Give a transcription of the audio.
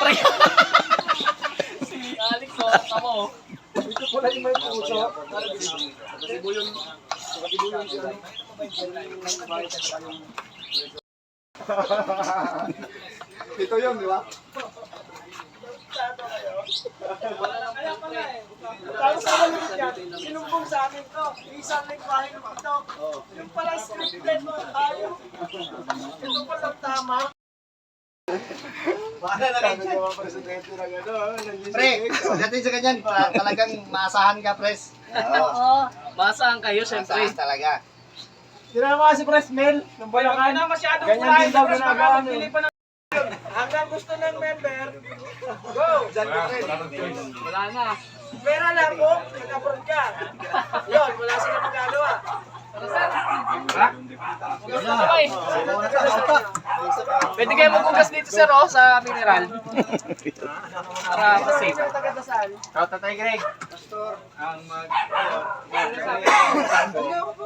Pre. Si Alex, oh, kamo. Ito pala yung may puso. Kasibuyon siya. Ito yun, di ba? Tapos sa malit yan, sinumbong sa amin to. Isang lingwahe naman to. Yung pala scripted mo tayo. Ito pala tama. Paano na kayo mga presidente na gano'n? Pre, pagdating sa ganyan, talagang maasahan ka, pres. Oo. Masaan kayo, syempre. Maasahan talaga. Sino naman si Press Mel? Nung Bulacan. Ganyan din daw ginagawa nyo. Hanggang gusto ng member, go! Wala na. Pera lang po, nag-abroad ka. Yun, wala sila magagawa. Gusto ko eh. Pwede kayo maghugas dito, sir, oh, sa mineral. Para ma-safe. Ang taga-dasal. Tatay Greg. Ang mag... Hindi ako